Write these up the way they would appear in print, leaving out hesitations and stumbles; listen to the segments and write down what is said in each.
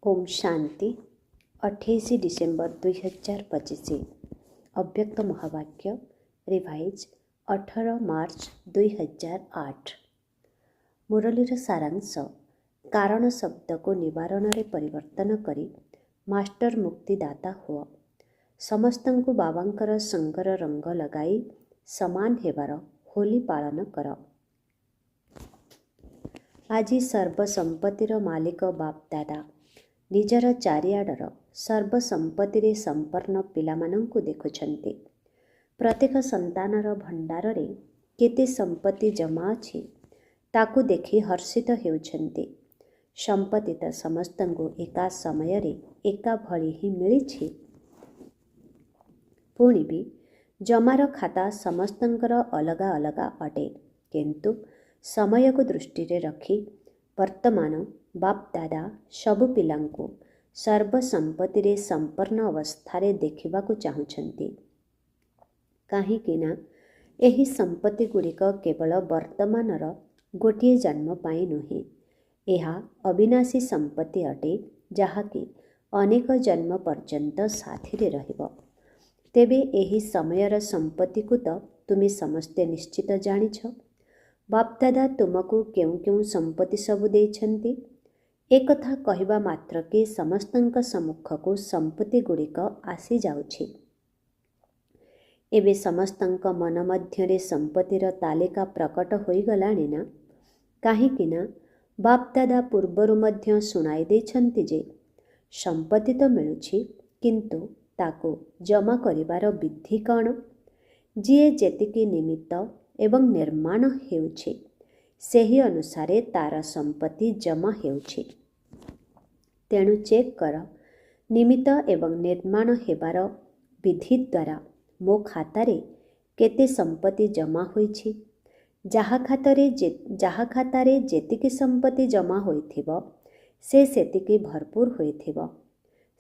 Om Shanti 28 December 2025 अव्यक्त महावाक्य revise 18 मार्च 2008 मुरलीर सारांश कारण शब्द को निवारण रे परिवर्तन करी मास्टर मुक्तिदाता हुआ समस्तन को बाबांकर संगर रंग लगाई समान हेबार होली पालन कर। आज सर्वसंपत्तिर मालिक बाप दादा निजर चारिआडर सर्वसंपत्ति संपन्न पिलामानंकु देखुछन्ति। प्रत्येक संतानर भंडारे केते संपत्ति जमा अछि ताकु देखि हर्षित हेउछन्ति। संपत्ति त समस्तंकु एका समय रे एका भली ही मिलिछि। पुणी भी जमार खाता समस्तंकर अलगा अलगा अटे, किंतु समय को दृष्टि रे रखी वर्तमान बाप दादा सबु पिलांकु सर्वसंपत्ति रे संपन्न अवस्था देखा चाहूँगी। कहीं एही संपत्ति गुड़िक केवल वर्तमानर गोटे जन्म पाई नुहे, यह अविनाशी संपत्ति अटे जहाँकि अनेक जन्म पर्यंत साथी रे रहिब। तेबे एही समयर संपत्ति को तो तुमे समस्ते निश्चित जानिछ। बाप दादा तुमको क्यों क्यों संपत्ति सबु देइछन्ति। एक कथा कहवा मात्र के समस्तंक सम्मुख को संपत्ति गुड़िक आसी जाउछि। एबे समस्तंक मन मध्यरे संपत्तिर तालिका प्रकट होई गलानी ना। काहीकिना बाप दादा पूर्वरु मध्य सुनाई देइछन्ति जे संपत्ति तो मिलुछि, किंतु ताको जमा करिबार विधि कौन। जीए जेतिकी निमित्त एवं निर्माण हेउछि सेही अनुसारे तार संपत्ति जमा हेउछि। तेणु चेक कर निमित्त एवं निर्माण हेबार विधि द्वारा मो खातारे केते संपत्ति जमा होइछि। जहा खातारे जेतिकी संपत्ति जमा होइथिबो से सेतिकी भरपूर होइथिबो।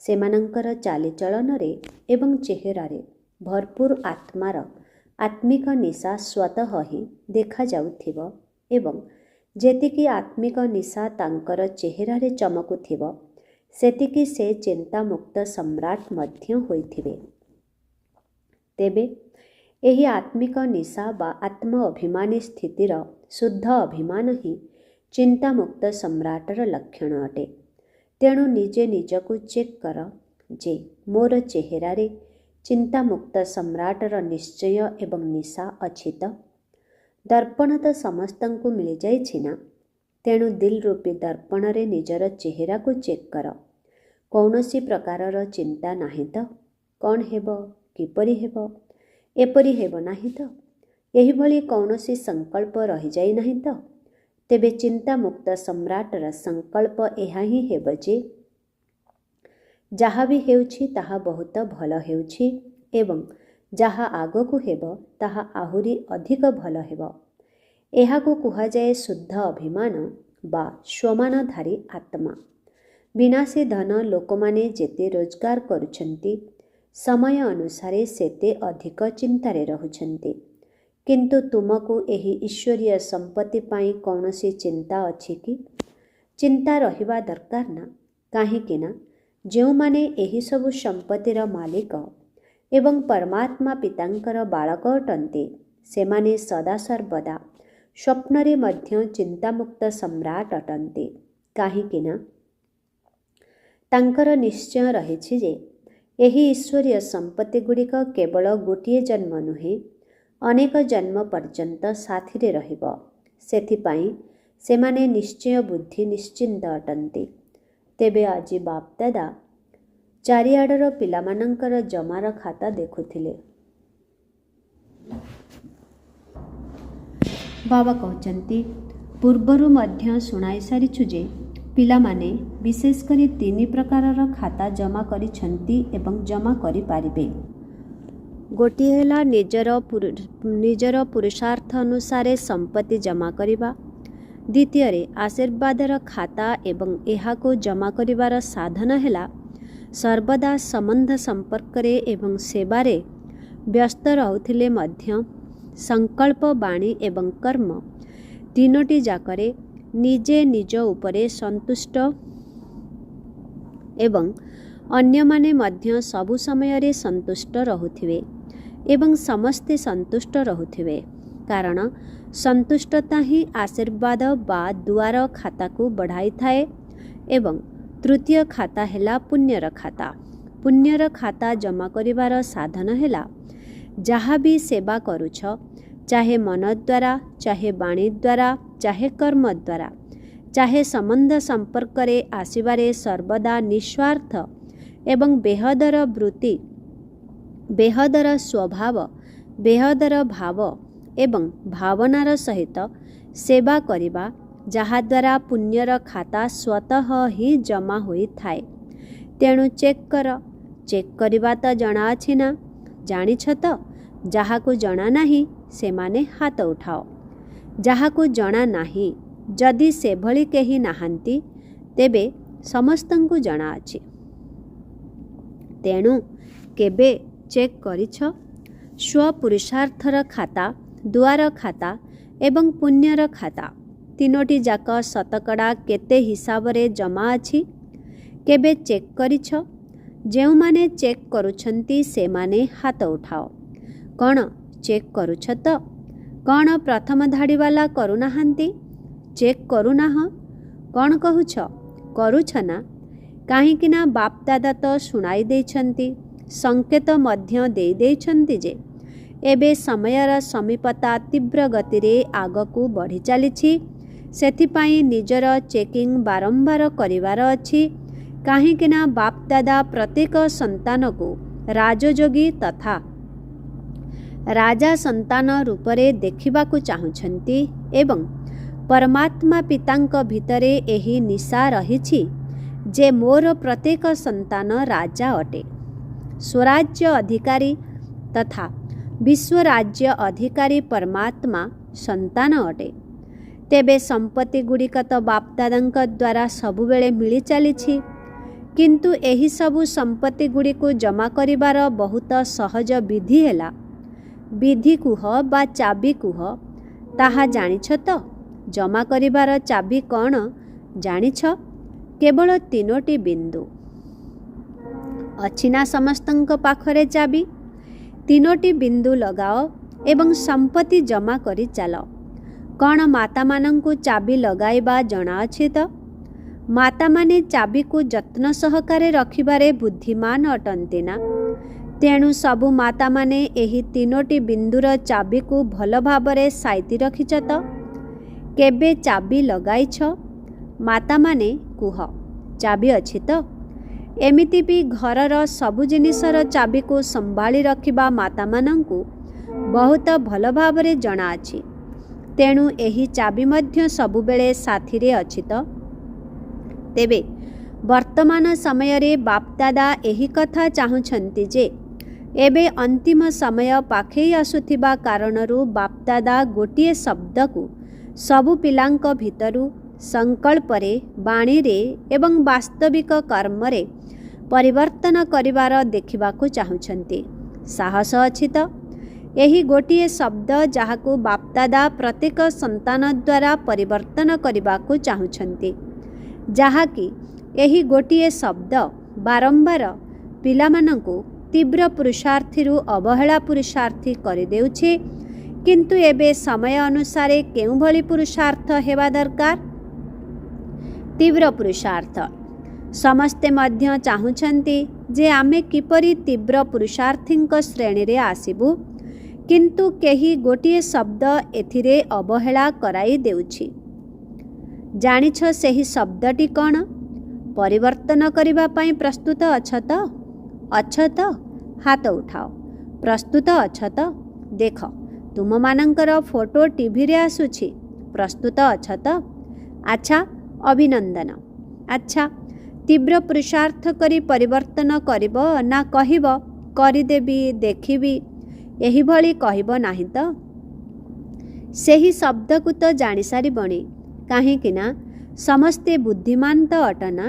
सेमानंकर चालीचलन रे एवं चेहरा रे भरपूर आत्मार आत्मिक निशा स्वतः ही देखा जाउथिबो एवं जेतिकी आत्मिक निशा तांकर चेहरा रे चमकुथिबो सेतिकी से चिंता मुक्त सम्राट मध्य होइथिबे। तेबे एही आत्मिक निशा बा आत्म अभिमानी स्थितिर शुद्ध अभिमान ही चिंता मुक्त सम्राटर लक्षण अटे। तेणु निजे निजको चेक कर जे मोर चेहरा रे चिंता मुक्त सम्राटर निश्चय एवं निशा अछि त। दर्पण तो समस्तंकु मिल जाइछि ना। तेणु दिल रूपी दर्पण रे निजर चेहरा को चेक कर। कौनसी प्रकारर चिंता नाही तो। कौन हेबो किपरि हेबो एपरि हेबो नाही तो। एही भली कौनसी संकल्प रहि जाई नाही तो। तेबे चिंता मुक्त सम्राटर संकल्प एहा ही हेबो जे जहा भी हेउछि ताहा बहुत भल हेउछि एवं जहा आगकु हेबो ताहा आहुरी अधिक भल हेबो। एहाको कुहा जाए शुद्ध अभिमान बा स्वमानधारी आत्मा। विनाशी धन लोकमाने जेते रोजगार करुछन्ति समय अनुसारे सेते अधिक चिंतारे रहुछन्ति, किंतु तुमको एही ईश्वरीय संपत्ति पाई कौनसी चिंता अछि कि? चिंता रहिबा दरकार ना। काहीकिना जो माने एही सबु संपत्तिर मालिक एवं परमात्मा पितांकर बालक अटन्ति सेमाने सदा सर्वदा स्वप्नरे मध्य चिंतामुक्त सम्राट अटन्ति। काहीकिना तांकर निश्चय रहिछि जे एही ईश्वरीय संपत्ति गुड़िक केवल गोटिए जन्म नुहे अनेक जन्म पर्यंत साथी रे रहिबो। सेथिपाई सेमाने निश्चय बुद्धि निश्चिंत अटन्ति। तेबे आज बाप दादा चारिआडर पिलामानंकर जमार खाता देखुथिले। बाबा कहचन्ति पूर्वरु मध्य सुनाई सारिछु जे पिलामाने विशेष करी 3 प्रकारर खाता जमा करिछन्ति एवं जमा करि पारिबे। गोटिए हेला निजर पुरुषार्थ अनुसारे संपत्ति जमा करिबा। द्वितीय रे आशीर्वादर खाता एवं एहाको जमा करिबार साधन हेला सर्वदा संबंध संपर्क रे एवं सेवारे व्यस्त रहुथिले मध्य संकल्प वाणी एवं कर्म तीनोटी जाकरे निजे निज उपरे संतुष्ट ଏବଂ ଅନ୍ୟମାନେ ମଧ୍ୟ ସବୁ ସମୟରେ ସନ୍ତୁଷ୍ଟ ରହୁଥିବେ ଏବଂ ସମସ୍ତେ ସନ୍ତୁଷ୍ଟ ରହୁଥିବେ, କାରଣ ସନ୍ତୁଷ୍ଟତା ହିଁ ଆଶୀର୍ବାଦ ବା ଦୁଆର ଖାତାକୁ ବଢ଼ାଇଥାଏ। ଏବଂ ତୃତୀୟ ଖାତା ହେଲା ପୁଣ୍ୟର ଖାତା। ପୁଣ୍ୟର ଖାତା ଜମା କରିବାର ସାଧନ ହେଲା ଯାହା ବି ସେବା କରୁଛ, ଚାହେ ମନ ଦ୍ୱାରା, ଚାହେ ବାଣୀ ଦ୍ୱାରା, ଚାହେ କର୍ମ ଦ୍ୱାରା, ଚାହେ ସମ୍ବନ୍ଧ ସମ୍ପର୍କରେ ଆସିବାରେ ସର୍ବଦା ନିଃସ୍ୱାର୍ଥ ଏବଂ ବେହଦର ବୃତ୍ତି, ବେହଦର ସ୍ୱଭାବ, ବେହଦର ଭାବ ଏବଂ ଭାବନାର ସହିତ ସେବା କରିବା, ଯାହାଦ୍ୱାରା ପୁଣ୍ୟର ଖାତା ସ୍ୱତଃ ହିଁ ଜମା ହୋଇଥାଏ। ତେଣୁ ଚେକ୍ କର। ଚେକ୍ କରିବା ତ ଜଣାଅଛି ନା? ଜାଣିଛ ତ? ଯାହାକୁ ଜଣା ନାହିଁ ସେମାନେ ହାତ ଉଠାଅ। ଯାହାକୁ ଜଣା ନାହିଁ, ଯଦି ସେଭଳି କେହି ନାହାନ୍ତି, ତେବେ ସମସ୍ତଙ୍କୁ ଜଣାଅଛି। ତେଣୁ କେବେ ଚେକ୍ କରିଛ? ସ୍ୱପୁରୁଷାର୍ଥର ଖାତା, ଦୁଆର ଖାତା ଏବଂ ପୁଣ୍ୟର ଖାତା ତିନୋଟି ଯାକ ଶତକଡ଼ା କେତେ ହିସାବରେ ଜମା ଅଛି? କେବେ ଚେକ୍ କରିଛ? ଯେଉଁମାନେ ଚେକ୍ କରୁଛନ୍ତି ସେମାନେ ହାତ ଉଠାଅ। କ'ଣ ଚେକ୍ କରୁଛ ତ? କ'ଣ ପ୍ରଥମ ଧାଡ଼ିବାଲା କରୁନାହାନ୍ତି? ଚେକ୍ କରୁନାହଁ? କ'ଣ କହୁଛ? କରୁଛ ନା? କାହିଁକି ନା ବାପ୍ ଦାଦା ତ ଶୁଣାଇ ଦେଇଛନ୍ତି, ସଂକେତ ମଧ୍ୟ ଦେଇଛନ୍ତି ଯେ ଏବେ ସମୟର ସମୀପତା ତୀବ୍ର ଗତିରେ ଆଗକୁ ବଢ଼ି ଚାଲିଛି। ସେଥିପାଇଁ ନିଜର ଚେକିଂ ବାରମ୍ବାର କରିବାର ଅଛି। କାହିଁକି ନା ବାପ୍ ଦାଦା ପ୍ରତ୍ୟେକ ସନ୍ତାନକୁ ରାଜଯୋଗୀ ତଥା ରାଜା ସନ୍ତାନ ରୂପରେ ଦେଖିବାକୁ ଚାହୁଁଛନ୍ତି ଏବଂ ପରମାତ୍ମା ପିତାଙ୍କ ଭିତରେ ଏହି ନିଶା ରହିଛି ଯେ ମୋର ପ୍ରତ୍ୟେକ ସନ୍ତାନ ରାଜା ଅଟେ, ସ୍ୱରାଜ୍ୟ ଅଧିକାରୀ ତଥା ବିଶ୍ୱରାଜ୍ୟ ଅଧିକାରୀ ପରମାତ୍ମା ସନ୍ତାନ ଅଟେ। ତେବେ ସମ୍ପତ୍ତି ଗୁଡ଼ିକ ତ ବାପ୍ ଦାଦାଙ୍କ ଦ୍ୱାରା ସବୁବେଳେ ମିଳି ଚାଲିଛି, କିନ୍ତୁ ଏହିସବୁ ସମ୍ପତ୍ତି ଗୁଡ଼ିକୁ ଜମା କରିବାର ବହୁତ ସହଜ ବିଧି ହେଲା, ବିଧି କୁହ ବା ଚାବି କୁହ, ତାହା ଜାଣିଛ ତ? ଜମା କରିବାର ଚାବି କ'ଣ ଜାଣିଛ? କେବଳ ତିନୋଟି ବିନ୍ଦୁ। ଅଛି ନା ସମସ୍ତଙ୍କ ପାଖରେ ଚାବି? ତିନୋଟି ବିନ୍ଦୁ ଲଗାଅ ଏବଂ ସମ୍ପତ୍ତି ଜମା କରି ଚାଲ। କ'ଣ ମାତାମାନଙ୍କୁ ଚାବି ଲଗାଇବା ଜଣାଅଛି ତ? ମାତାମାନେ ଚାବିକୁ ଯତ୍ନ ସହକାରେ ରଖିବାରେ ବୁଦ୍ଧିମାନ ଅଟନ୍ତି ନା? ତେଣୁ ସବୁ ମାତାମାନେ ଏହି ତିନୋଟି ବିନ୍ଦୁର ଚାବିକୁ ଭଲ ଭାବରେ ସାଇତି ରଖିଛ ତ? କେବେ ଚାବି ଲଗାଇଛ? ମାତାମାନେ କୁହ, ଚାବି ଅଛି ତ? ଏମିତି ବି ଘରର ସବୁ ଜିନିଷର ଚାବିକୁ ସମ୍ଭାଳି ରଖିବା ମାତାମାନଙ୍କୁ ବହୁତ ଭଲ ଭାବରେ ଜଣାଅଛି। ତେଣୁ ଏହି ଚାବି ମଧ୍ୟ ସବୁବେଳେ ସାଥିରେ ଅଛି ତ? ତେବେ ବର୍ତ୍ତମାନ ସମୟରେ ବାପ୍ ଦାଦା ଏହି କଥା ଚାହୁଁଛନ୍ତି ଯେ ଏବେ ଅନ୍ତିମ ସମୟ ପାଖେଇ ଆସୁଥିବା କାରଣରୁ ବାପ୍ ଦାଦା ଗୋଟିଏ ଶବ୍ଦକୁ ସବୁ ପିଲାଙ୍କ ଭିତରୁ ସଂକଳ୍ପରେ, ବାଣୀରେ ଏବଂ ବାସ୍ତବିକ କର୍ମରେ ପରିବର୍ତ୍ତନ କରିବାର ଦେଖିବାକୁ ଚାହୁଁଛନ୍ତି। ସାହସ ଅଛି ତ? ଏହି ଗୋଟିଏ ଶବ୍ଦ ଯାହାକୁ ବାପ୍ ଦାଦା ପ୍ରତ୍ୟେକ ସନ୍ତାନ ଦ୍ୱାରା ପରିବର୍ତ୍ତନ କରିବାକୁ ଚାହୁଁଛନ୍ତି, ଯାହାକି ଏହି ଗୋଟିଏ ଶବ୍ଦ ବାରମ୍ବାର ପିଲାମାନଙ୍କୁ ତୀବ୍ର ପୁରୁଷାର୍ଥୀରୁ ଅବହେଳା ପୁରୁଷାର୍ଥୀ କରିଦେଉଛି। କିନ୍ତୁ ଏବେ ସମୟ ଅନୁସାରେ କେଉଁଭଳି ପୁରୁଷାର୍ଥ ହେବା ଦରକାର? ତୀବ୍ର ପୁରୁଷାର୍ଥ। ସମସ୍ତେ ମଧ୍ୟ ଚାହୁଁଛନ୍ତି ଯେ ଆମେ କିପରି ତୀବ୍ର ପୁରୁଷାର୍ଥୀଙ୍କ ଶ୍ରେଣୀରେ ଆସିବୁ, କିନ୍ତୁ କେହି ଗୋଟିଏ ଶବ୍ଦ ଏଥିରେ ଅବହେଳା କରାଇ ଦେଉଛି। ଜାଣିଛ ସେହି ଶବ୍ଦଟି କ'ଣ? ପରିବର୍ତ୍ତନ କରିବା ପାଇଁ ପ୍ରସ୍ତୁତ ଅଛ ତ? ଅଛ ତ? ହାତ ଉଠାଅ। ପ୍ରସ୍ତୁତ ଅଛ ତ? ଦେଖ, ତୁମମାନଙ୍କର ଫଟୋ ଟିଭିରେ ଆସୁଛି। ପ୍ରସ୍ତୁତ ଅଛ ତ? ଆଚ୍ଛା, ଅଭିନନ୍ଦନ। ଆଚ୍ଛା, ତୀବ୍ର ପୁରୁଷାର୍ଥ କରି ପରିବର୍ତ୍ତନ କରିବ ନା କହିବ କରିଦେବି, ଦେଖିବି, ଏହିଭଳି କହିବ ନାହିଁ ତ? ସେହି ଶବ୍ଦକୁ ତ ଜାଣିସାରିବଣି, କାହିଁକି ନା ସମସ୍ତେ ବୁଦ୍ଧିମାନ ତ ଅଟନା?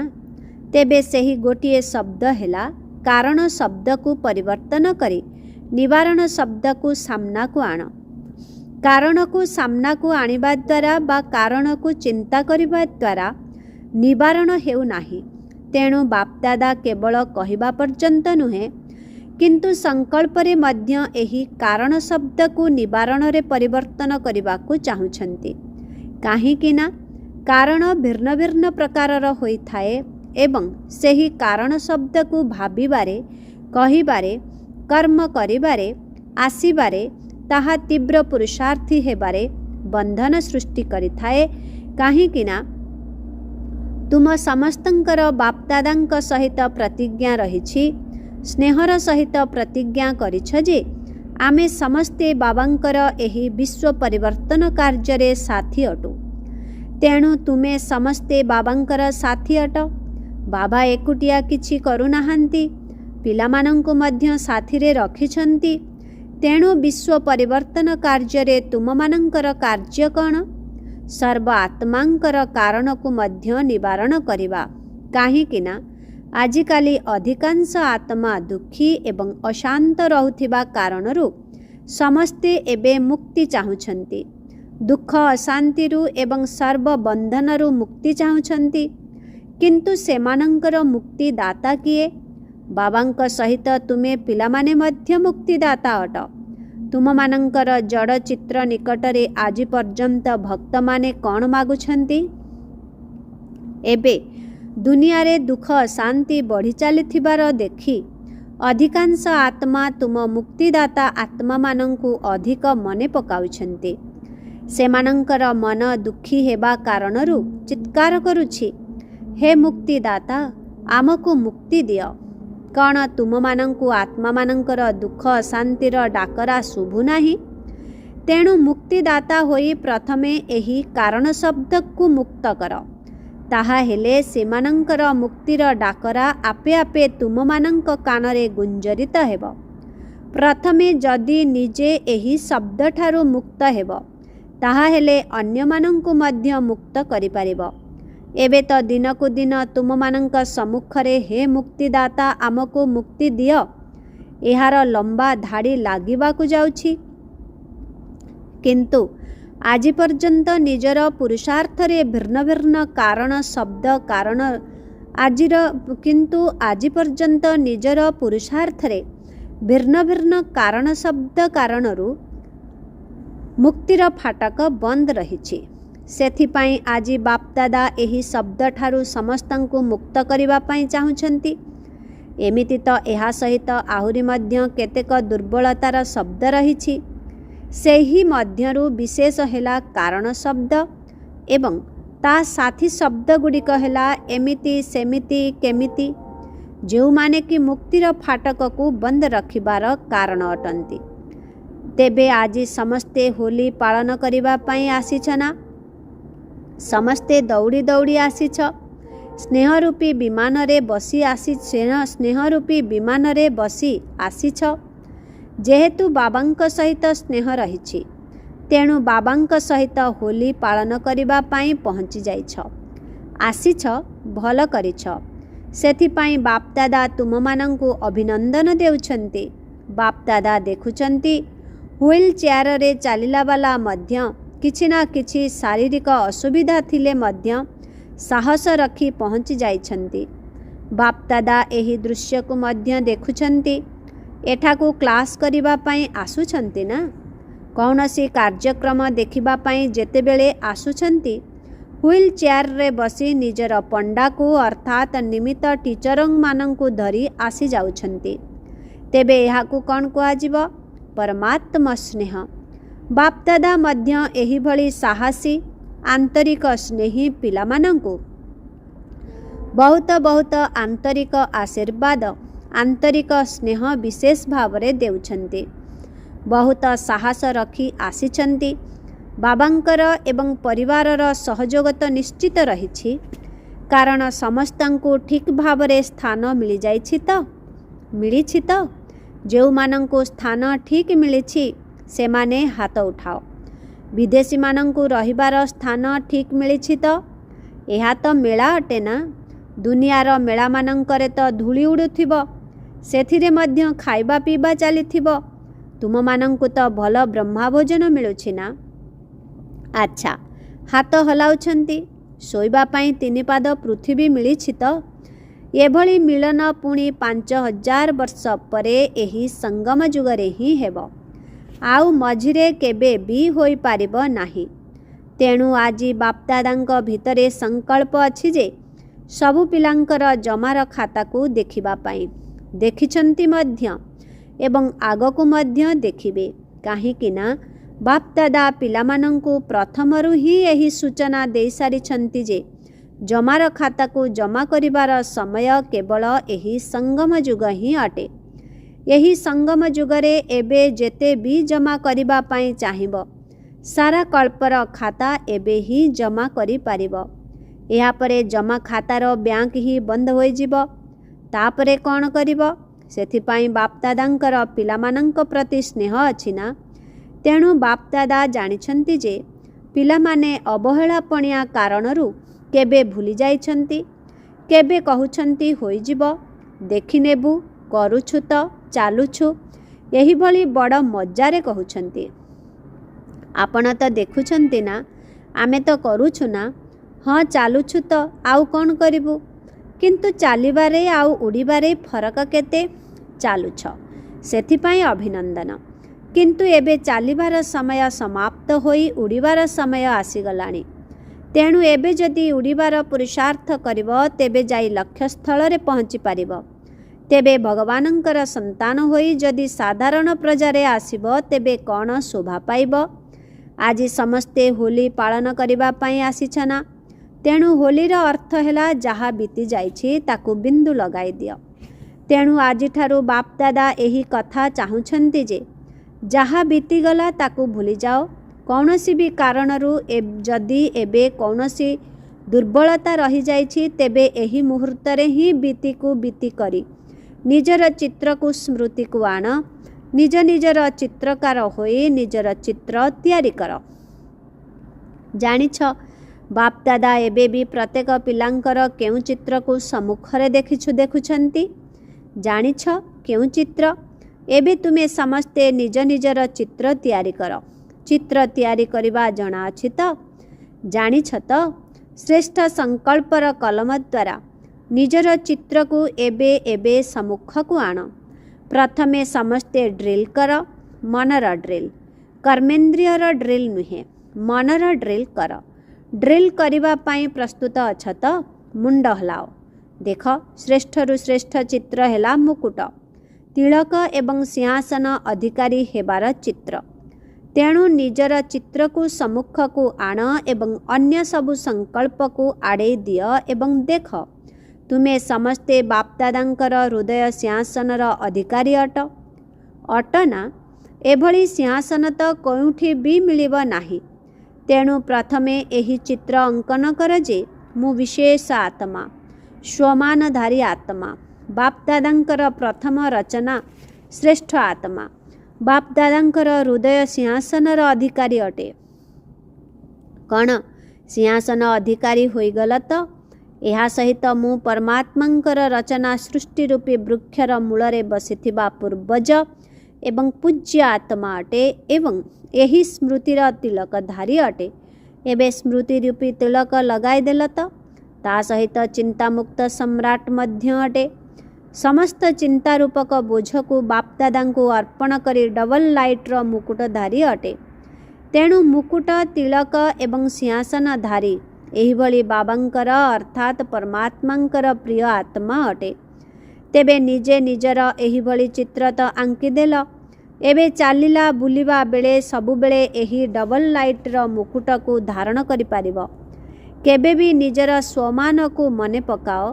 ତେବେ ସେହି ଗୋଟିଏ ଶବ୍ଦ ହେଲା କାରଣ ଶବ୍ଦକୁ ପରିବର୍ତ୍ତନ କରି ନିବାରଣ ଶବ୍ଦକୁ ସାମ୍ନାକୁ ଆଣ। କାରଣକୁ ସାମ୍ନାକୁ ଆଣିବା ଦ୍ୱାରା ବା କାରଣକୁ ଚିନ୍ତା କରିବା ଦ୍ୱାରା ନିବାରଣ ହେଉନାହିଁ, ତେଣୁ ବାପଦାଦା କେବଳ କହିବା ପର୍ଯ୍ୟନ୍ତ ନୁହେଁ କିନ୍ତୁ ସଂକଳ୍ପରେ ମଧ୍ୟ ଏହି କାରଣ ଶବ୍ଦକୁ ନିବାରଣରେ ପରିବର୍ତ୍ତନ କରିବାକୁ ଚାହୁଁଛନ୍ତି। କାହିଁକି ନା କାରଣ ଭିନ୍ନ ଭିନ୍ନ ପ୍ରକାରର ହୋଇଥାଏ ଏବଂ ସେହି କାରଣ ଶବ୍ଦକୁ ଭାବିବାରେ, କହିବାରେ, କର୍ମ କରିବାରେ, ଆସିବାରେ, ତାହା ତୀବ୍ର ପୁରୁଷାର୍ଥୀ ହେବାରେ ବନ୍ଧନ ସୃଷ୍ଟି କରିଥାଏ। କାହିଁକି ନା ତୁମ ସମସ୍ତଙ୍କର ବାପଦାଦାଙ୍କ ସହିତ ପ୍ରତିଜ୍ଞା ରହିଛି, ସ୍ନେହର ସହିତ ପ୍ରତିଜ୍ଞା କରିଛ ଯେ ଆମେ ସମସ୍ତେ ବାବାଙ୍କର ଏହି ବିଶ୍ୱ ପରିବର୍ତ୍ତନ କାର୍ଯ୍ୟରେ ସାଥୀ ଅଟୁ। ତେଣୁ ତୁମେ ସମସ୍ତେ ବାବାଙ୍କର ସାଥୀ ଅଟ। ବାବା ଏକୁଟିଆ କିଛି କରୁନାହାନ୍ତି, ପିଲାମାନଙ୍କୁ ମଧ୍ୟ ସାଥିରେ ରଖିଛନ୍ତି। ତେଣୁ ବିଶ୍ୱ ପରିବର୍ତ୍ତନ କାର୍ଯ୍ୟରେ ତୁମମାନଙ୍କର କାର୍ଯ୍ୟ କ'ଣ? ସର୍ବ ଆତ୍ମାଙ୍କର କାରଣକୁ ମଧ୍ୟ ନିବାରଣ କରିବା। କାହିଁକି ନା ଆଜିକାଲି ଅଧିକାଂଶ ଆତ୍ମା ଦୁଃଖୀ ଏବଂ ଅଶାନ୍ତ ରହୁଥିବା କାରଣରୁ ସମସ୍ତେ ଏବେ ମୁକ୍ତି ଚାହୁଁଛନ୍ତି। ଦୁଃଖ ଅଶାନ୍ତିରୁ ଏବଂ ସର୍ବବନ୍ଧନରୁ ମୁକ୍ତି ଚାହୁଁଛନ୍ତି। କିନ୍ତୁ ସେମାନଙ୍କର ମୁକ୍ତିଦାତା କିଏ? ବାବାଙ୍କ ସହିତ ତୁମେ ପିଲାମାନେ ମଧ୍ୟ ମୁକ୍ତିଦାତା ଅଟ। ତୁମମାନଙ୍କର ଜଡ଼ ଚିତ୍ର ନିକଟରେ ଆଜି ପର୍ଯ୍ୟନ୍ତ ଭକ୍ତମାନେ କ'ଣ ମାଗୁଛନ୍ତି? ଏବେ ଦୁନିଆରେ ଦୁଃଖ ଅଶାନ୍ତି ବଢ଼ି ଚାଲିଥିବାର ଦେଖି ଅଧିକାଂଶ ଆତ୍ମା ତୁମ ମୁକ୍ତିଦାତା ଆତ୍ମାମାନଙ୍କୁ ଅଧିକ ମନେ ପକାଉଛନ୍ତି। ସେମାନଙ୍କର ମନ ଦୁଃଖୀ ହେବା କାରଣରୁ ଚିତ୍କାର କରୁଛି, ହେ ମୁକ୍ତିଦାତା, ଆମକୁ ମୁକ୍ତି ଦିଅ। କ'ଣ ତୁମମାନଙ୍କୁ ଆତ୍ମାମାନଙ୍କର ଦୁଃଖ ଅଶାନ୍ତିର ଡାକରା ଶୁଭୁନାହିଁ? ତେଣୁ ମୁକ୍ତିଦାତା ହୋଇ ପ୍ରଥମେ ଏହି କାରଣ ଶବ୍ଦକୁ ମୁକ୍ତ କର। ତାହା ହେଲେ ସେମାନଙ୍କର ମୁକ୍ତିର ଡାକରା ଆପେ ଆପେ ତୁମମାନଙ୍କ କାନରେ ଗୁଞ୍ଜରିତ ହେବ। ପ୍ରଥମେ ଯଦି ନିଜେ ଏହି ଶବ୍ଦଠାରୁ ମୁକ୍ତ ହେବ, ତାହାହେଲେ ଅନ୍ୟମାନଙ୍କୁ ମଧ୍ୟ ମୁକ୍ତ କରିପାରିବ। ଏବେ ତ ଦିନକୁ ଦିନ ତୁମମାନଙ୍କ ସମ୍ମୁଖରେ ହେ ମୁକ୍ତିଦାତା ଆମକୁ ମୁକ୍ତି ଦିଅ, ଏହାର ଲମ୍ବା ଧାଡ଼ି ଲାଗିବାକୁ ଯାଉଛି। କିନ୍ତୁ ଆଜି ପର୍ଯ୍ୟନ୍ତ ନିଜର ପୁରୁଷାର୍ଥରେ ଭିନ୍ନ ଭିନ୍ନ କାରଣ ଶବ୍ଦ କାରଣ ଆଜି ପର୍ଯ୍ୟନ୍ତ ନିଜର ପୁରୁଷାର୍ଥରେ ଭିନ୍ନ ଭିନ୍ନ କାରଣ ଶବ୍ଦ କାରଣରୁ ମୁକ୍ତିର ଫାଟକ ବନ୍ଦ ରହିଛି। ସେଥିପାଇଁ ଆଜି ବାପଦାଦା ଏହି ଶବ୍ଦଠାରୁ ସମସ୍ତଙ୍କୁ ମୁକ୍ତ କରିବା ପାଇଁ ଚାହୁଁଛନ୍ତି। ଏମିତି ତ ଏହା ସହିତ ଆହୁରି ମଧ୍ୟ କେତେକ ଦୁର୍ବଳତାର ଶବ୍ଦ ରହିଛି। ସେହି ମଧ୍ୟରୁ ବିଶେଷ ହେଲା କାରଣ ଶବ୍ଦ ଏବଂ ତା ସାଥୀ ଶବ୍ଦଗୁଡ଼ିକ ହେଲା ଏମିତି, ସେମିତି, କେମିତି, ଯେଉଁମାନେ କି ମୁକ୍ତିର ଫାଟକକୁ ବନ୍ଦ ରଖିବାର କାରଣ ଅଟନ୍ତି। ତେବେ ଆଜି ସମସ୍ତେ ହୋଲି ପାଳନ କରିବା ପାଇଁ ଆସିଛ ନା? ସମସ୍ତେ ଦୌଡ଼ି ଦୌଡ଼ି ଆସିଛ। ସ୍ନେହରୂପୀ ବିମାନରେ ବସି ଆସିଛ। ଯେହେତୁ ବାବାଙ୍କ ସହିତ ସ୍ନେହ ରହିଛି, ତେଣୁ ବାବାଙ୍କ ସହିତ ହୋଲି ପାଳନ କରିବା ପାଇଁ ପହଞ୍ଚି ଯାଇଛ। ଆସିଛ, ଭଲ କରିଛ। ସେଥିପାଇଁ ବାପଦାଦା ତୁମମାନଙ୍କୁ ଅଭିନନ୍ଦନ ଦେଉଛନ୍ତି। ବାପଦାଦା ଦେଖୁଛନ୍ତି ହୁଇଲ୍ ଚେୟାରରେ ଚାଲିଲା ବାଲା ମଧ୍ୟ କିଛି ନା କିଛି ଶାରୀରିକ ଅସୁବିଧା ଥିଲେ ମଧ୍ୟ ସାହସ ରଖି ପହଞ୍ଚି ଯାଇଛନ୍ତି। ବାପଦାଦା ଏହି ଦୃଶ୍ୟକୁ ମଧ୍ୟ ଦେଖୁଛନ୍ତି। ଏଠାକୁ କ୍ଲାସ୍ କରିବା ପାଇଁ ଆସୁଛନ୍ତି ନା? କୌଣସି କାର୍ଯ୍ୟକ୍ରମ ଦେଖିବା ପାଇଁ ଯେତେବେଳେ ଆସୁଛନ୍ତି, ହୁଇଲ୍ ଚେୟାରରେ ବସି ନିଜର ପଣ୍ଡାକୁ ଅର୍ଥାତ୍ ନିମିତ୍ତ ଟିଚରମାନଙ୍କୁ ଧରି ଆସିଯାଉଛନ୍ତି। ତେବେ ଏହାକୁ କ'ଣ କୁହାଯିବ? ପରମାତ୍ମା ସ୍ନେହ। ବାପଦାଦା ମଧ୍ୟ ଏହିଭଳି ସାହସୀ ଆନ୍ତରିକ ସ୍ନେହୀ ପିଲାମାନଙ୍କୁ ବହୁତ ବହୁତ ଆନ୍ତରିକ ଆଶୀର୍ବାଦ, ଆନ୍ତରିକ ସ୍ନେହ ବିଶେଷ ଭାବରେ ଦେଉଛନ୍ତି। ବହୁତ ସାହସ ରଖି ଆସିଛନ୍ତି। ବାବାଙ୍କର ଏବଂ ପରିବାରର ସହଯୋଗ ତ ନିଶ୍ଚିତ ରହିଛି, କାରଣ ସମସ୍ତଙ୍କୁ ଠିକ୍ ଭାବରେ ସ୍ଥାନ ମିଳିଛି ତ? ଯେଉଁମାନଙ୍କୁ ସ୍ଥାନ ଠିକ୍ ମିଳିଛି ସେମାନେ ହାତ ଉଠାଅ। ବିଦେଶୀମାନଙ୍କୁ ରହିବାର ସ୍ଥାନ ଠିକ୍ ମିଳିଛି ତ? ଏହା ତ ମେଳା ଅଟେ ନା? ଦୁନିଆର ମେଳାମାନଙ୍କରେ ତ ଧୂଳି ଉଡ଼ୁଥିବ, ସେଥିରେ ମଧ୍ୟ ଖାଇବା ପିଇବା ଚାଲିଥିବ। ତୁମମାନଙ୍କୁ ତ ଭଲ ବ୍ରହ୍ମାଭୋଜନ ମିଳୁଛି ନା? ଆଚ୍ଛା, ହାତ ହଲାଉଛନ୍ତି। ଶୋଇବା ପାଇଁ 3 ପାଦ ପୃଥିବୀ ମିଳିଛି ତ? ଏଭଳି ମିଳନ ପୁଣି 5000 ବର୍ଷ ପରେ ଏହି ସଙ୍ଗମ ଯୁଗରେ ହିଁ ହେବ, ଆଉ ମଝିରେ କେବେ ବି ହୋଇପାରିବ ନାହିଁ। ତେଣୁ ଆଜି ବାପଦାଦାଙ୍କ ଭିତରେ ସଂକଳ୍ପ ଅଛି ଯେ ସବୁ ପିଲାଙ୍କର ଜମାର ଖାତାକୁ ଦେଖିବା ପାଇଁ। ଦେଖିଛନ୍ତି ମଧ୍ୟ ଏବଂ ଆଗକୁ ମଧ୍ୟ ଦେଖିବେ, କାହିଁକି ନା ବାପଦାଦା ପିଲାମାନଙ୍କୁ ପ୍ରଥମରୁ ହିଁ ଏହି ସୂଚନା ଦେଇସାରିଛନ୍ତି ଯେ ଜମାର ଖାତାକୁ ଜମା କରିବାର ସମୟ କେବଳ ଏହି ସଙ୍ଗମ ଯୁଗ ହିଁ ଅଟେ। ଏହି ସଙ୍ଗମ ଯୁଗରେ ଏବେ ଯେତେ ବି ଜମା କରିବା ପାଇଁ ଚାହିଁବ, ସାରା କଳ୍ପର ଖାତା ଏବେ ହିଁ ଜମା କରିପାରିବ। ଏହାପରେ ଜମା ଖାତାର ବ୍ୟାଙ୍କ ହିଁ ବନ୍ଦ ହୋଇଯିବ। ତାପରେ କ'ଣ କରିବ? ସେଥିପାଇଁ ବାପଦାଦାଙ୍କର ପିଲାମାନଙ୍କ ପ୍ରତି ସ୍ନେହ ଅଛି ନା। ତେଣୁ ବାପଦାଦା ଜାଣିଛନ୍ତି ଯେ ପିଲାମାନେ ଅବହେଳାପଣିଆ କାରଣରୁ କେବେ ଭୁଲି ଯାଇଛନ୍ତି, କେବେ କହୁଛନ୍ତି ହୋଇଯିବ, ଦେଖିନେବୁ, କରୁଛୁ ତ, ଚାଲୁଛୁ, ଏହିଭଳି ବଡ଼ ମଜାରେ କହୁଛନ୍ତି। ଆପଣ ତ ଦେଖୁଛନ୍ତି ନା, ଆମେ ତ କରୁଛୁ ନା। ହଁ, ଚାଲୁଛୁ ତ, ଆଉ କ'ଣ କରିବୁ? କିନ୍ତୁ ଚାଲିବାରେ ଆଉ ଉଡ଼ିବାରେ ଫରକ କେତେ? ଚାଲୁଛ, ସେଥିପାଇଁ ଅଭିନନ୍ଦନ। କିନ୍ତୁ ଏବେ ଚାଲିବାର ସମୟ ସମାପ୍ତ ହୋଇ ଉଡ଼ିବାର ସମୟ ଆସିଗଲାଣି। ତେଣୁ ଏବେ ଯଦି ଉଡ଼ିବାର ପୁରୁଷାର୍ଥ କରିବ, ତେବେ ଯାଇ ଲକ୍ଷ୍ୟସ୍ଥଳରେ ପହଞ୍ଚିପାରିବ। ତେବେ ଭଗବାନଙ୍କର ସନ୍ତାନ ହୋଇ ଯଦି ସାଧାରଣ ପ୍ରଜାରେ ଆସିବ, ତେବେ କ'ଣ ଶୋଭା ପାଇବ? ଆଜି ସମସ୍ତେ ହୋଲି ପାଳନ କରିବା ପାଇଁ ଆସିଛ ନା? ତେଣୁ ହୋଲିର ଅର୍ଥ ହେଲା ଯାହା ବିତି ଯାଇଛି ତାକୁ ବିନ୍ଦୁ ଲଗାଇ ଦିଅ। ତେଣୁ ଆଜିଠାରୁ ବାପଦାଦା ଏହି କଥା ଚାହୁଁଛନ୍ତି ଯେ ଯାହା ବିତିଗଲା ତାକୁ ଭୁଲିଯାଅ। କୌଣସି ବି କାରଣରୁ ଯଦି ଏବେ କୌଣସି ଦୁର୍ବଳତା ରହିଯାଇଛି, ତେବେ ଏହି ମୁହୂର୍ତ୍ତରେ ହିଁ ବିତିକୁ ବିତି କରି ନିଜର ଚିତ୍ରକୁ ସ୍ମୃତିକୁ ଆଣ। ନିଜ ନିଜର ଚିତ୍ରକାର ହୋଇ ନିଜର ଚିତ୍ର ତିଆରି କର। ଜାଣିଛ, ବାପଦାଦା ଏବେ ବି ପ୍ରତ୍ୟେକ ପିଲାଙ୍କର କେଉଁ ଚିତ୍ରକୁ ସମ୍ମୁଖରେ ଦେଖୁଛନ୍ତି? ଜାଣିଛ କେଉଁ ଚିତ୍ର? ଏବେ ତୁମେ ସମସ୍ତେ ନିଜ ନିଜର ଚିତ୍ର ତିଆରି କର। ଚିତ୍ର ତିଆରି କରିବା ଜଣାଅଛି ତ? ଜାଣିଛ ତ? ଶ୍ରେଷ୍ଠ ସଂକଳ୍ପର କଲମ ଦ୍ୱାରା ନିଜର ଚିତ୍ରକୁ ଏବେ ସମ୍ମୁଖକୁ ଆଣ। ପ୍ରଥମେ ସମସ୍ତେ ଡ୍ରିଲ୍ କର, ମନର ଡ୍ରିଲ୍। କର୍ମେନ୍ଦ୍ରିୟର ଡ୍ରିଲ୍ ନୁହେଁ, ମନର ଡ୍ରିଲ୍ କର। ଡ୍ରିଲ୍ କରିବା ପାଇଁ ପ୍ରସ୍ତୁତ ଅଛ ତ? ମୁଣ୍ଡ ହଲାଅ। ଦେଖ, ଶ୍ରେଷ୍ଠରୁ ଶ୍ରେଷ୍ଠ ଚିତ୍ର ହେଲା ମୁକୁଟ, ତିଳକ ଏବଂ ସିଂହାସନ ଅଧିକାରୀ ହେବାର ଚିତ୍ର। ତେଣୁ ନିଜର ଚିତ୍ରକୁ ସମ୍ମୁଖକୁ ଆଣ ଏବଂ ଅନ୍ୟ ସବୁ ସଂକଳ୍ପକୁ ଆଡ଼େଇ ଦିଅ ଏବଂ ଦେଖ, ତୁମେ ସମସ୍ତେ ବାପଦାଦାଙ୍କର ହୃଦୟ ସିଂହାସନର ଅଧିକାରୀ ଅଟ ନା? ଏଭଳି ସିଂହାସନ ତ କେଉଁଠି ବି ମିଳିବ ନାହିଁ। ତେଣୁ ପ୍ରଥମେ ଏହି ଚିତ୍ର ଅଙ୍କନ କର ଯେ ମୁଁ ବିଶେଷ ଆତ୍ମା, ସ୍ୱମାନଧାରୀ ଆତ୍ମା। ବାପଦାଦାଙ୍କର ପ୍ରଥମ ରଚନା ଶ୍ରେଷ୍ଠ ଆତ୍ମା ବାପଦାଦାଙ୍କର ହୃଦୟ ସିଂହାସନର ଅଧିକାରୀ ଅଟେ। କ'ଣ ସିଂହାସନ ଅଧିକାରୀ ହୋଇଗଲ ତ? ଏହା ସହିତ ମୁଁ ପରମାତ୍ମାଙ୍କର ରଚନା ସୃଷ୍ଟି ରୂପୀ ବୃକ୍ଷର ମୂଳରେ ବସିଥିବା ପୂର୍ବଜ ଏବଂ ପୂଜ୍ୟ ଆତ୍ମା ଅଟେ ଏବଂ ଏହି ସ୍ମୃତିର ତିଳକଧାରୀ ଅଟେ। ଏବେ ସ୍ମୃତି ରୂପୀ ତିଳକ ଲଗାଇଦେଲ ତ? ତା ସହିତ ଚିନ୍ତାମୁକ୍ତ ସମ୍ରାଟ ମଧ୍ୟ ଅଟେ। ସମସ୍ତ ଚିନ୍ତା ରୂପକ ବୋଝକୁ ବାପଦାଦାଙ୍କୁ ଅର୍ପଣ କରି ଡବଲ ଲାଇଟ୍ର ମୁକୁଟଧାରୀ ଅଟେ। ତେଣୁ ମୁକୁଟ, ତିଳକ ଏବଂ ସିଂହାସନଧାରୀ ଏହିଭଳି ବାବାଙ୍କର ଅର୍ଥାତ୍ ପରମାତ୍ମାଙ୍କର ପ୍ରିୟ ଆତ୍ମା ଅଟେ। ତେବେ ନିଜେ ନିଜର ଏହିଭଳି ଚିତ୍ର ତ ଆଙ୍କିଦେଲ। ଏବେ ଚାଲିଲା ବୁଲିବା ବେଳେ ସବୁବେଳେ ଏହି ଡବଲ ଲାଇଟ୍ର ମୁକୁଟକୁ ଧାରଣ କରିପାରିବ। କେବେ ବି ନିଜର ସ୍ୱମାନକୁ ମନେ ପକାଅ,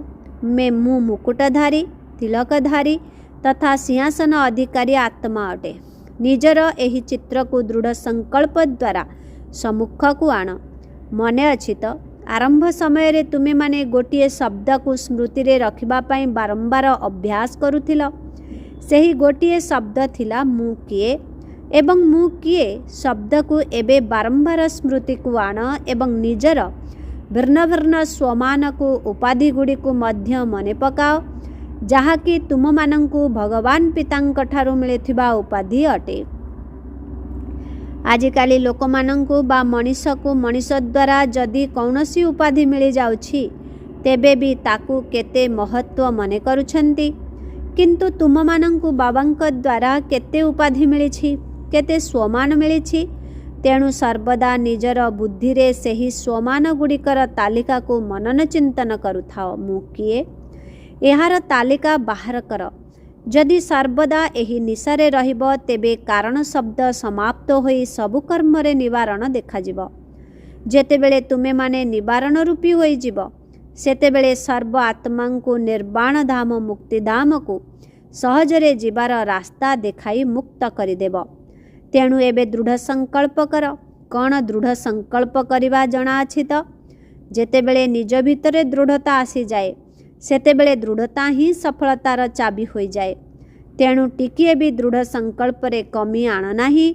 ମୁଁ ମୁକୁଟଧାରୀ, ତିଳକଧାରୀ ତଥା ସିଂହାସନ ଅଧିକାରୀ ଆତ୍ମା ଅଟେ। ନିଜର ଏହି ଚିତ୍ରକୁ ଦୃଢ଼ ସଂକଳ୍ପ ଦ୍ୱାରା ସମ୍ମୁଖକୁ ଆଣ। ମନେ ଅଛି ତ, ଆରମ୍ଭ ସମୟରେ ତୁମେମାନେ ଗୋଟିଏ ଶବ୍ଦକୁ ସ୍ମୃତିରେ ରଖିବା ପାଇଁ ବାରମ୍ବାର ଅଭ୍ୟାସ କରୁଥିଲ। ସେହି ଗୋଟିଏ ଶବ୍ଦ ଥିଲା ମୁଁ କିଏ ଏବଂ ମୁଁ କିଏ ଶବ୍ଦକୁ ଏବେ ବାରମ୍ବାର ସ୍ମୃତିକୁ ଆଣ ଏବଂ ନିଜର ଭିନ୍ନ ଭିନ୍ନ ସ୍ୱମାନକୁ ଉପାଧିଗୁଡ଼ିକୁ ମଧ୍ୟ ମନେ ପକାଅ, ଯାହାକି ତୁମମାନଙ୍କୁ ଭଗବାନ ପିତାଙ୍କଠାରୁ ମିଳିଥିବା ଉପାଧି ଅଟେ। ଆଜିକାଲି ଲୋକମାନଙ୍କୁ ବା ମଣିଷକୁ ମଣିଷ ଦ୍ୱାରା ଯଦି କୌଣସି ଉପାଧି ମିଳିଯାଉଛି, ତେବେ ବି ତାକୁ କେତେ ମହତ୍ଵ ମନେ କରୁଛନ୍ତି। କିନ୍ତୁ ତୁମମାନଙ୍କୁ ବାବାଙ୍କ ଦ୍ୱାରା କେତେ ଉପାଧି ମିଳିଛି, କେତେ ସ୍ୱମାନ ମିଳିଛି। ତେଣୁ ସର୍ବଦା ନିଜର ବୁଦ୍ଧିରେ ସେହି ସ୍ୱମାନ ଗୁଡ଼ିକର ତାଲିକାକୁ ମନନ ଚିନ୍ତନ କରୁଥାଅ। ମୁଁ କିଏ, ଏହାର ତାଲିକା ବାହାର କର। ଯଦି ସର୍ବଦା ଏହି ନିଶାରେ ରହିବ, ତେବେ କାରଣ ଶବ୍ଦ ସମାପ୍ତ ହୋଇ ସବୁ କର୍ମରେ ନିବାରଣ ଦେଖାଯିବ। ଯେତେବେଳେ ତୁମେମାନେ ନିବାରଣ ରୂପୀ ହୋଇଯିବ, ସେତେବେଳେ ସର୍ବ ଆତ୍ମାଙ୍କୁ ନିର୍ବାଣ ଧାମ ମୁକ୍ତିଧାମକୁ ସହଜରେ ଯିବାର ରାସ୍ତା ଦେଖାଇ ମୁକ୍ତ କରିଦେବ। ତେଣୁ ଏବେ ଦୃଢ଼ ସଂକଳ୍ପ କର। କ'ଣ ଦୃଢ଼ ସଂକଳ୍ପ କରିବା ଜଣାଅଛି ତ? ଯେତେବେଳେ ନିଜ ଭିତରେ ଦୃଢ଼ତା ଆସିଯାଏ, ସେତେବେଳେ ଦୃଢ଼ତା ହିଁ ସଫଳତାର ଚାବି ହୋଇଯାଏ। ତେଣୁ ଟିକିଏ ବି ଦୃଢ଼ ସଂକଳ୍ପରେ କମି ଆଣ ନାହିଁ।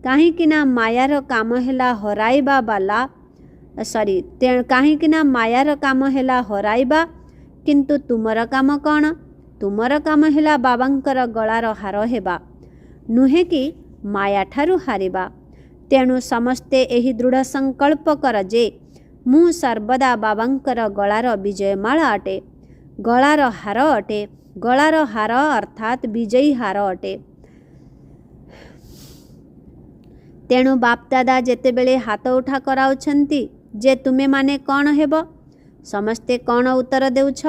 କାହିଁକିନା ମାୟାର କାମ ହେଲା ହରାଇବା, କିନ୍ତୁ ତୁମର କାମ କ'ଣ? ତୁମର କାମ ହେଲା ବାବାଙ୍କର ଗଳାର ହାର ହେବା, ନୁହେଁ କି ମାୟାଠାରୁ ହାରିବା। ତେଣୁ ସମସ୍ତେ ଏହି ଦୃଢ଼ ସଂକଳ୍ପ କର ଯେ ମୁଁ ସର୍ବଦା ବାବାଙ୍କର ଗଳାର ବିଜୟମାଳା ଅଟେ, ଗଳାର ହାର ଅଟେ। ଗଳାର ହାର ଅର୍ଥାତ୍ ବିଜୟୀ ହାର ଅଟେ। ତେଣୁ ବାପଦାଦା ଯେତେବେଳେ ହାତ ଉଠା କରାଉଛନ୍ତି ଯେ ତୁମେମାନେ କ'ଣ ହେବ, ସମସ୍ତେ କ'ଣ ଉତ୍ତର ଦେଉଛ?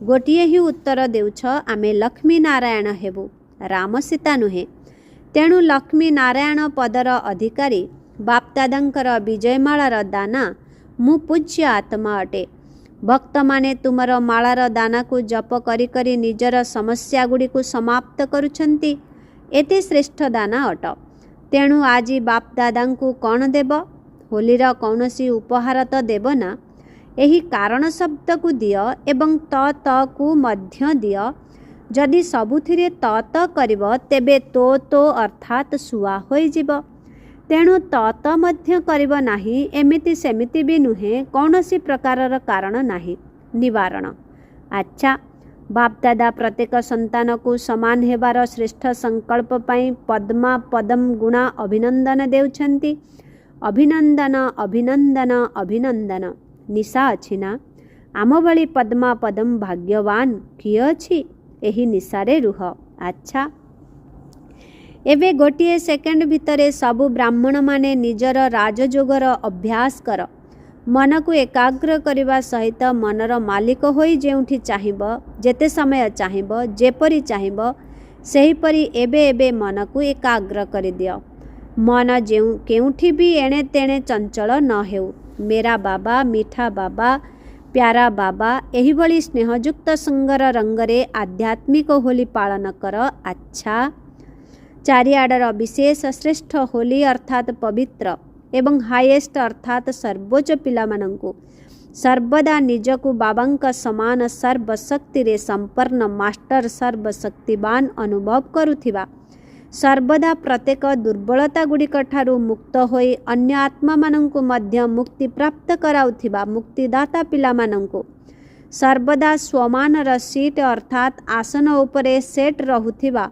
ଗୋଟିଏ ହିଁ ଉତ୍ତର ଦେଉଛ, ଆମେ ଲକ୍ଷ୍ମୀ ନାରାୟଣ ହେବୁ, ରାମ ସୀତା ନୁହେଁ। ତେଣୁ ଲକ୍ଷ୍ମୀ ନାରାୟଣ ପଦର ଅଧିକାରୀ ବାପଦାଦାଙ୍କର ବିଜୟମାଳାର ଦାନା ମୁଁ ପୂଜ୍ୟ ଆତ୍ମା ଅଟେ। ଭକ୍ତମାନେ ତୁମର ମାଳାର ଦାନାକୁ ଜପ କରି କରି ନିଜର ସମସ୍ୟା ଗୁଡ଼ିକୁ ସମାପ୍ତ କରୁଛନ୍ତି। ଏତେ ଶ୍ରେଷ୍ଠ ଦାନା ଅଟ। ତେଣୁ ଆଜି ବାପଦାଦାଙ୍କୁ କ'ଣ ଦେବ? ହୋଲିର କୌଣସି ଉପହାର ତ ଦେବ ନା। ଏହି କାରଣ ଶବ୍ଦକୁ ଦିଅ ଏବଂ ତକୁ ମଧ୍ୟ ଦିଅ। ଯଦି ସବୁଥିରେ ତ କରିବ, ତେବେ ତୋ ଅର୍ଥାତ୍ ଶୁଆ ହୋଇଯିବ। ତେଣୁ ତ ମଧ୍ୟ କରିବ ନାହିଁ। ଏମିତି ସେମିତି ବି ନୁହେଁ, କୌଣସି ପ୍ରକାରର କାରଣ ନାହିଁ। ନିବାରଣ। ଆଚ୍ଛା, ବାପଦାଦା ପ୍ରତ୍ୟେକ ସନ୍ତାନକୁ ସମାନ ହେବାର ଶ୍ରେଷ୍ଠ ସଂକଳ୍ପ ପାଇଁ ପଦ୍ମା ପଦମ ଗୁଣା ଅଭିନନ୍ଦନ ଦେଉଛନ୍ତି। ଅଭିନନ୍ଦନ, ଅଭିନନ୍ଦନ, ଅଭିନନ୍ଦନ। ନିଶା ଅଛି ନା? ଆମ ଭଳି ପଦ୍ମା ପଦମ ଭାଗ୍ୟବାନ କିଏ ଅଛି? ଏହି ନିଶାରେ ରୁହ। ଆଚ୍ଛା, ଏବେ ଗୋଟିଏ ସେକେଣ୍ଡ ଭିତରେ ସବୁ ବ୍ରାହ୍ମଣମାନେ ନିଜର ରାଜଯୋଗର ଅଭ୍ୟାସ କର। ମନକୁ ଏକାଗ୍ର କରିବା ସହିତ ମନର ମାଲିକ ହୋଇ ଯେଉଁଠି ଚାହିଁବ, ଯେତେ ସମୟ ଚାହିଁବ, ଯେପରି ଚାହିଁବ, ସେହିପରି ଏବେ ମନକୁ ଏକାଗ୍ର କରିଦିଅ। ମନ କେଉଁଠି ବି ଏଣେ ତେଣେ ଚଞ୍ଚଳ ନ ହେଉ। ମେରା ବାବା, ମିଠା ବାବା, ପ୍ୟାରା ବାବା, ଏହିଭଳି ସ୍ନେହଯୁକ୍ତ ସୁନ୍ଦର ରଙ୍ଗରେ ଆଧ୍ୟାତ୍ମିକ ହୋଲି ପାଳନ କର। ଆଚ୍ଛା, ଚାରିଆଡ଼ର ବିଶେଷ ଶ୍ରେଷ୍ଠ ହୋଲି ଅର୍ଥାତ୍ ପବିତ୍ର ଏବଂ ହାଇଏଷ୍ଟ ଅର୍ଥାତ୍ ସର୍ବୋଚ୍ଚ ପିଲାମାନଙ୍କୁ ସର୍ବଦା ନିଜକୁ ବାବାଙ୍କ ସମାନ ସର୍ବଶକ୍ତିରେ ସମ୍ପନ୍ନ ମାଷ୍ଟର ସର୍ବଶକ୍ତିବାନ ଅନୁଭବ କରୁଥିବା, ସର୍ବଦା ପ୍ରତ୍ୟେକ ଦୁର୍ବଳତା ଗୁଡ଼ିକଠାରୁ ମୁକ୍ତ ହୋଇ ଅନ୍ୟ ଆତ୍ମାମାନଙ୍କୁ ମଧ୍ୟ ମୁକ୍ତି ପ୍ରାପ୍ତ କରାଉଥିବା ମୁକ୍ତିଦାତା ପିଲାମାନଙ୍କୁ ସର୍ବଦା ସ୍ୱମାନର ସିଟ୍ ଅର୍ଥାତ୍ ଆସନ ଉପରେ ସେଟ୍ ରହୁଥିବା,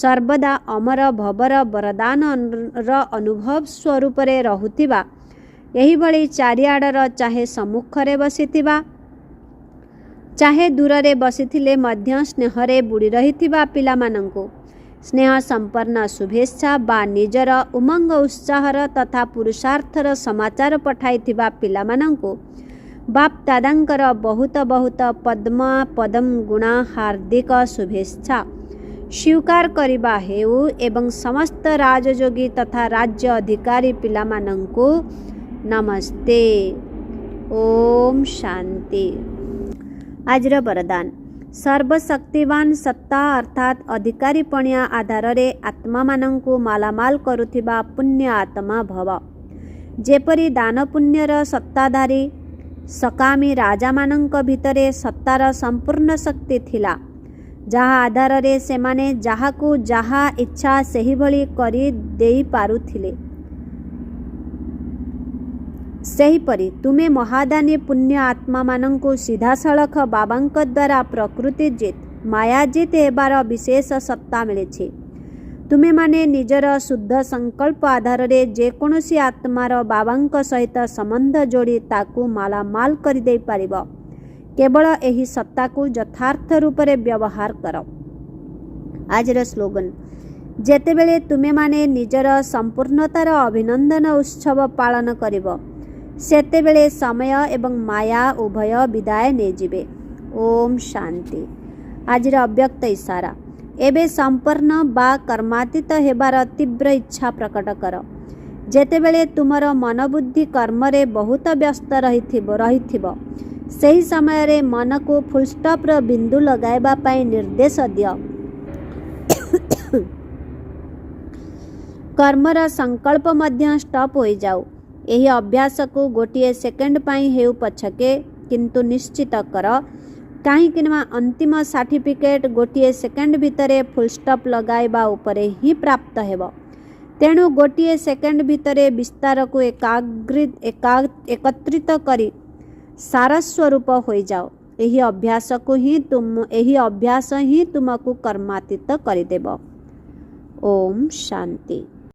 ସର୍ବଦା ଅମର ଭବର ବରଦାନର ଅନୁଭବ ସ୍ୱରୂପରେ ରହୁଥିବା, ଏହିଭଳି ଚାରିଆଡ଼ର ଚାହେ ସମ୍ମୁଖରେ ବସିଥିବା, ଚାହେ ଦୂରରେ ବସିଥିଲେ ମଧ୍ୟ ସ୍ନେହରେ ବୁଡ଼ି ରହିଥିବା ପିଲାମାନଙ୍କୁ ସ୍ନେହ ସମ୍ପନ୍ନ ଶୁଭେଚ୍ଛା ବା ନିଜର ଉମଙ୍ଗ ଉତ୍ସାହର ତଥା ପୁରୁଷାର୍ଥର ସମାଚାର ପଠାଇଥିବା ପିଲାମାନଙ୍କୁ ବାପଦାଦାଙ୍କର ବହୁତ ବହୁତ ପଦ୍ମା ପଦମ ଗୁଣା ହାର୍ଦ୍ଦିକ ଶୁଭେଚ୍ଛା ସ୍ୱୀକାର କରିବା ହେଉ ଏବଂ ସମସ୍ତ ରାଜଯୋଗୀ ତଥା ରାଜ୍ୟ ଅଧିକାରୀ ପିଲାମାନଙ୍କୁ ନମସ୍ତେ। ଓମ୍ ଶାନ୍ତି। ଆଜିର ବରଦାନ। ସର୍ବଶକ୍ତିବାନ ସତ୍ତା ଅର୍ଥାତ୍ ଅଧିକାରୀପଣିଆ ଆଧାରରେ ଆତ୍ମାମାନଙ୍କୁ ମାଲାମାଲ କରୁଥିବା ପୁଣ୍ୟ ଆତ୍ମା ଭବ। ଯେପରି ଦାନ ପୁଣ୍ୟର ସତ୍ତାଧାରୀ ସକାମୀ ରାଜାମାନଙ୍କ ଭିତରେ ସତ୍ତାର ସମ୍ପୂର୍ଣ୍ଣ ଶକ୍ତି ଥିଲା, ଯାହା ଆଧାରରେ ସେମାନେ ଯାହାକୁ ଯାହା ଇଚ୍ଛା ସେହିଭଳି କରି ଦେଇପାରୁଥିଲେ, ସେହିପରି ତୁମେ ମହାଦାନୀ ପୁଣ୍ୟ ଆତ୍ମାମାନଙ୍କୁ ସିଧାସଳଖ ବାବାଙ୍କ ଦ୍ୱାରା ପ୍ରକୃତି ଜିତ୍ ମାୟାଜିତ୍ ହେବାର ବିଶେଷ ସତ୍ତା ମିଳିଛି। ତୁମେମାନେ ନିଜର ଶୁଦ୍ଧ ସଂକଳ୍ପ ଆଧାରରେ ଯେକୌଣସି ଆତ୍ମାର ବାବାଙ୍କ ସହିତ ସମ୍ବନ୍ଧ ଯୋଡ଼ି ତାକୁ ମାଲାମାଲ କରିଦେଇପାରିବ। केवल यही सत्ता को यथार्थ रूप से व्यवहार कर। आजर स्लोगन, जेतेबेले तुमे माने निजर संपूर्णतार अभिनंदन उत्सव पालन करिबो सेतेबेले समय एवं माया उभय विदाय ने जिबे। ओम शांति। आजर अव्यक्त इशारा, एबे संपूर्ण बा कर्मातीत हेबार तीव्र इच्छा प्रकट कर। जेतेबेले तुमर मन बुद्धि कर्म रे बहुत व्यस्त रहिथिबो सही समय रे मन को फुल स्टॉप र बिंदु लगाइबा पाई निर्देश दियो। कर्मर संकल्प मध्य स्टॉप हो जाऊ। यही अभ्यास को गोटे सेकेंड पाई हेउ पछके किंतु निश्चित कर, कहीं अंतिम सर्टिफिकेट गोटे सेकेंड भितरे फुल स्टॉप लगाइबा उपरे ही प्राप्त हेबो। तेणु गोटे सेकेंड भितरे विस्तार को एकत्रित करी सारस्वरूप हो जाओ। यही अभ्यास ही तुमको कर्मातीत करिदेब। ओम शांति।